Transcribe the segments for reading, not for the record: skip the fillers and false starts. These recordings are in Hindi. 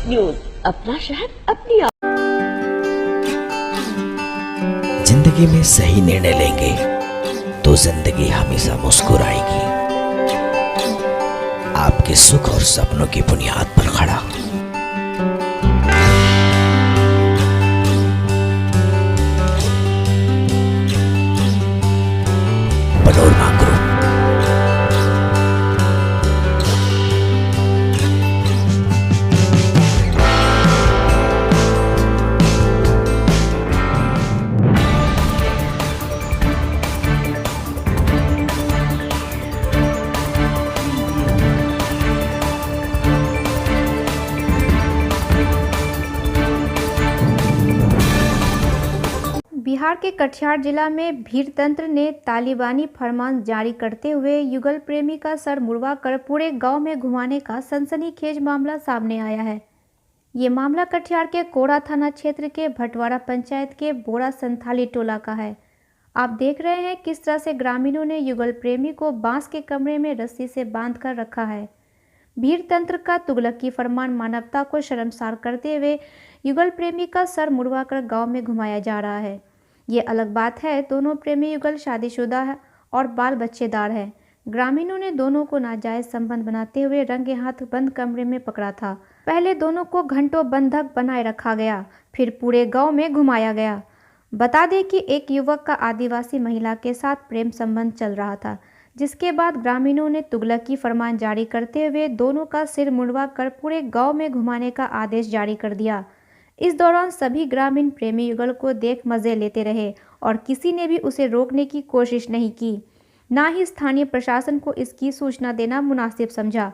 न्यूज, अपना शहर अपनी जिंदगी में सही निर्णय लेंगे तो जिंदगी हमेशा मुस्कुराएगी। आपके सुख और सपनों की बुनियाद पर खड़ा पनोरमा ग्रुप। बिहार के कटिहार जिला में भीड़ तंत्र ने तालिबानी फरमान जारी करते हुए युगल प्रेमी का सर मुड़वा कर पूरे गांव में घुमाने का सनसनीखेज मामला सामने आया है। ये मामला कटिहार के कोड़ा थाना क्षेत्र के भटवाड़ा पंचायत के बोरा संथाली टोला का है। आप देख रहे हैं किस तरह से ग्रामीणों ने युगल प्रेमी को बांस के कमरे में रस्सी से बांध कर रखा है। भीड़ तंत्र का तुगलकी फरमान मानवता को शर्मसार करते हुए युगल प्रेमी का सर मुड़वा कर गाँव में घुमाया जा रहा है। ये अलग बात है, दोनों प्रेमी युगल शादीशुदा है और बाल बच्चेदार है। ग्रामीणों ने दोनों को नाजायज संबंध बनाते हुए रंगे हाथ बंद कमरे में पकड़ा था। पहले दोनों को घंटों बंधक बनाए रखा गया, फिर पूरे गांव में घुमाया गया। बता दें कि एक युवक का आदिवासी महिला के साथ प्रेम संबंध चल रहा था, जिसके बाद ग्रामीणों ने तुगलकी फरमान जारी करते हुए दोनों का सिर मुड़वा कर पूरे गाँव में घुमाने का आदेश जारी कर दिया। इस दौरान सभी ग्रामीण प्रेमी युगल को देख मजे लेते रहे और किसी ने भी उसे रोकने की कोशिश नहीं की, ना ही स्थानीय प्रशासन को इसकी सूचना देना मुनासिब समझा।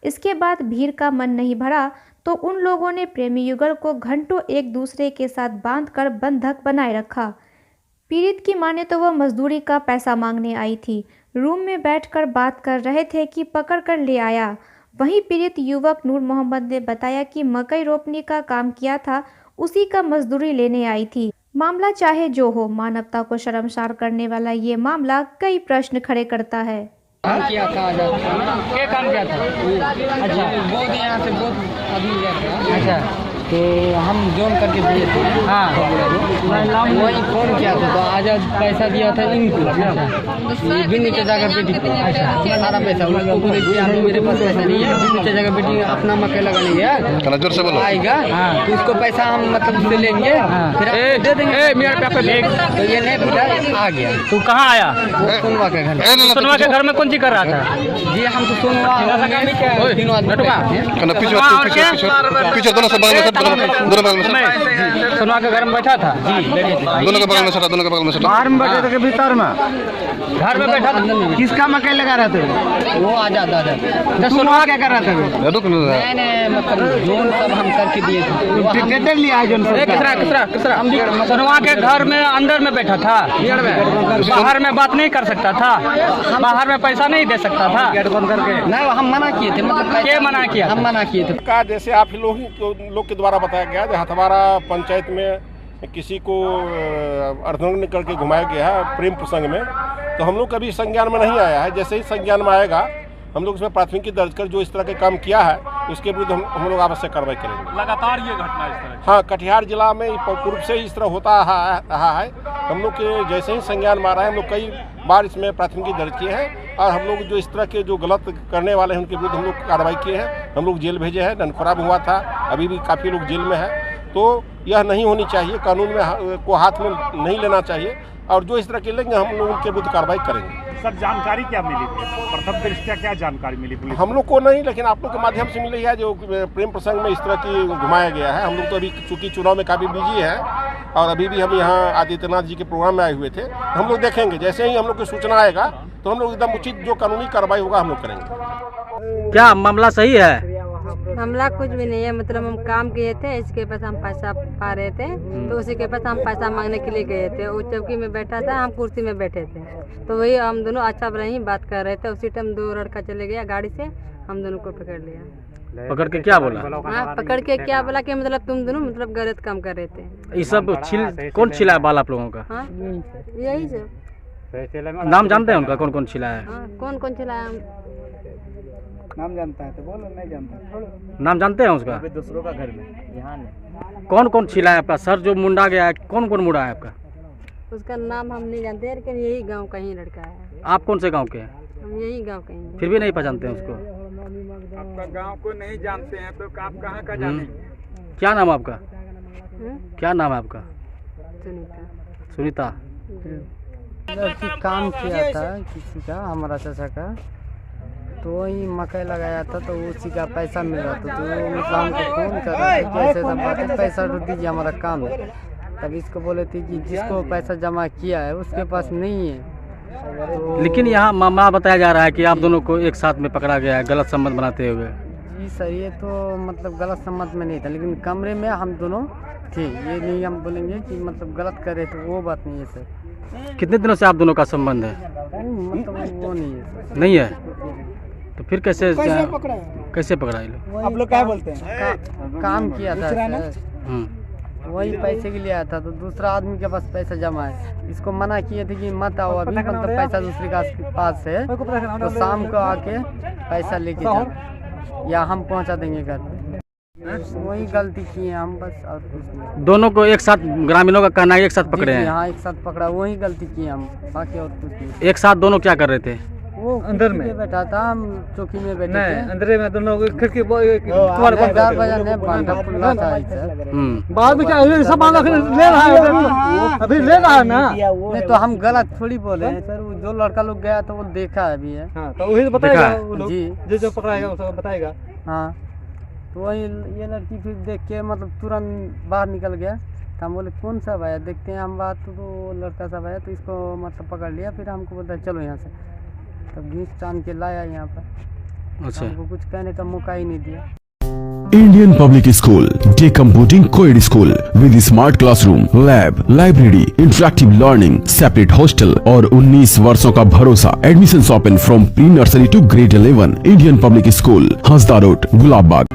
इसके बाद भीड़ का मन नहीं भरा तो उन लोगों ने प्रेमी युगल को घंटों एक दूसरे के साथ बांधकर बंधक बनाए रखा। पीड़ित की माने तो वह मजदूरी का पैसा मांगने आई थी। रूम में बैठकर बात कर रहे थे कि पकड़ कर ले आया। वहीं पीड़ित युवक नूर मोहम्मद ने बताया कि मकई रोपने का काम किया था, उसी का मजदूरी लेने आई थी। मामला चाहे जो हो, मानवता को शर्मसार करने वाला ये मामला कई प्रश्न खड़े करता है। किया था क्या काम किया था? अच्छा, बहुत यहाँ से बहुत आदमी गया था। अच्छा, तो हम जोन करके दिए थे। हाँ, वही फोन किया था तो आज पैसा दिया था इनको, बिन्नी चाचा का बेटी को। अच्छा, सारा पैसा उनको बोले कि अभी मेरे पास पैसा नहीं है, बिन्नी चाचा का बेटी अपना मकई लगाने गया आएगा तो उसको पैसा हम मतलब से लेंगे, फिर दे देंगे मेरे पे। तो ये नहीं पूछा, आ गया। तू कहाँ आया? सोनवा के घर। सोनवा के घर में कौन सी कर रहा था? जी हम तो सोनवा तीनों आदमी सोनवा के घर में बैठा था। दोनों के बगल में सटा, दोनों के बगल में सटा। बाहर में बैठे थे कि भीतर में? घर में बैठा था। किसका मकई लगा रहा था? वो आजाद सोनवा क्या कर रहा था? मैंने मतलब जोन सब हम करके दिए थे। लिया है किसरा सोनवा के घर में अंदर में बैठा था, बाहर में बात नहीं कर सकता था, बाहर में पैसा नहीं दे सकता था। नहीं, हम मना किए थे। मतलब क्या मना किया? हम मना किए थे। का जैसे आप लोग के द्वारा बताया गया, जहाँ हमारा पंचायत में किसी को अर्धनग्न करके घुमाया गया है प्रेम प्रसंग में, तो हम लोग कभी संज्ञान में नहीं आया है। जैसे ही संज्ञान में आएगा हम लोग इसमें प्राथमिकी दर्ज कर जो इस तरह के काम किया है उसके विरुद्ध हम लोग आवश्यक कार्रवाई करेंगे। लगातार ये घटना इस तरह? हाँ, कटिहार जिला में पूर्व से ही इस तरह होता रहा है। हम लोग के जैसे ही संज्ञान में आ रहा है, हम लोग कई बार इसमें प्राथमिकी दर्ज किए हैं और हम लोग जो इस तरह के जो गलत करने वाले हैं उनके विरुद्ध हम लोग कार्रवाई किए हैं। हम लोग जेल भेजे हैं, ननखुरा भी हुआ था, अभी भी काफ़ी लोग जेल में है। तो यह नहीं होनी चाहिए, कानून में को हाथ में नहीं लेना चाहिए और जो इस तरह के लेंगे हम लोग उनके विरुद्ध कार्रवाई करेंगे। सर, जानकारी क्या मिली थी? प्रथम दृष्टया क्या जानकारी मिली पुलिस? हम लोग को नहीं, लेकिन आप लोग के माध्यम से मिली है जो प्रेम प्रसंग में इस तरह की घुमाया गया है। हम लोग तो अभी चूंकि चुनाव में काफ़ी बिजी है और अभी भी हम यहाँ आदित्यनाथ जी के प्रोग्राम में आए हुए थे। हम लोग देखेंगे, जैसे ही हम लोग को सूचना आएगा तो हम लोग एकदम उचित जो कानूनी कार्रवाई होगा हम लोग करेंगे। क्या मामला सही है? मामला कुछ भी नहीं है, मतलब हम काम किए थे, इसके पास हम पैसा पा रहे थे तो उसी के पास हम पैसा मांगने के लिए गए थे। वो चौकी में बैठा था, हम कुर्सी में बैठे थे, तो वही हम दोनों अच्छा बुरा ही बात कर रहे थे। उसी टाइम दो लड़का चले गया गाड़ी से, हम दोनों को पकड़ लिया। पकड़ के क्या बोला? हाँ, पकड़ के क्या बोला कि मतलब तुम दोनों मतलब गलत काम कर रहे थे। ये सब कौन छिला बाल आप लोगों का? हाँ, यही सब नाम जानते हैं उनका? कौन कौन छिला है? हाँ, कौन कौन छिलाया? नाम जानता है तो बोलो, नहीं जानता छोड़ो। नाम जानते हैं उसका? दूसरों का घर में यहाँ नहीं। कौन कौन छिला है आपका सर जो मुंडा गया है, कौन कौन मुड़ा है आपका? उसका नाम हम नहीं जानते, लेकिन यही गांव का ही लड़का है। आप कौन से गांव के हैं? हम यही गांव का ही हैं। फिर भी नहीं पहचानते हैं उसको? आपका गांव को नहीं जानते हैं तो आप कहाँ का जानेंगे? क्या नाम आपका? हैं? क्या नाम है आपका? सुनीता। सुनीता। लड़की काम किया था किसी का, हमारा चाचा का, तो वही मकई लगाया था तो उसी का पैसा मिल रहा था। तो वो मतलब हमको फोन कर रहे थे कि ऐसे सब बात है, पैसा तो दीजिए हमारा काम है। तब इसको बोले थे कि जिसको पैसा जमा किया है उसके पास नहीं है। तो लेकिन यहाँ मामला बताया जा रहा है कि आप दोनों को एक साथ में पकड़ा गया है गलत संबंध बनाते हुए। जी सर, ये तो मतलब गलत संबंध में नहीं था, लेकिन कमरे में हम दोनों थे। ये नहीं हम बोलेंगे कि मतलब गलत करे, तो वो बात नहीं है सर। कितने दिनों से आप दोनों का संबंध है? मतलब वो नहीं है सर। नहीं है तो फिर कैसे पकड़ा ये लोग? आप लोग क्या बोलते हैं? काम किया था सर, वही पैसे के लिए आया था। तो दूसरा आदमी के पास पैसा जमा है, इसको मना किए थे कि मत आओ अभी, मतलब पैसा दूसरे के पास है तो शाम को आके पैसा लेके जाना या हम पहुंचा देंगे घर पे। वही गलती की है हम, बस और कुछ नहीं। दोनों को एक साथ, ग्रामीणों का कहना है एक साथ पकड़े हैं? हाँ, एक साथ पकड़ा, वही गलती की हम, बाकी और कुछ नहीं। एक साथ दोनों क्या कर रहे थे? वो अंदर में बैठा था, हम चौकी में बैठे थे। अंदर में दोनों खिड़की बाद में क्या सब ले रहा है, अभी ले रहा है ना। नहीं तो हम गलत थोड़ी बोले हैं सर, वो जो लड़का लोग गया तो वो देखा अभी है। हाँ, तो वही बताएगा जी, जो पकड़ाएगा उसको बताएगा। हाँ, तो वही ये लड़की फिर देख के मतलब तुरंत बाहर निकल गया। तो हम बोले कौन सा आया, देखते हैं हम बात, तो लड़का सब आया तो इसको मतलब पकड़ लिया। फिर हमको बोलता चलो यहाँ से, तब घींच तान के लाया यहाँ पर। अच्छा, हमको कुछ कहने का मौका ही नहीं दिया। Indian public school, day computing coed school with smart classroom, lab, library, interactive learning, separate hostel और 19 वर्षों का भरोसा। Admission open from pre nursery to grade 11। Indian public school, Hansda road, Gulabbagh.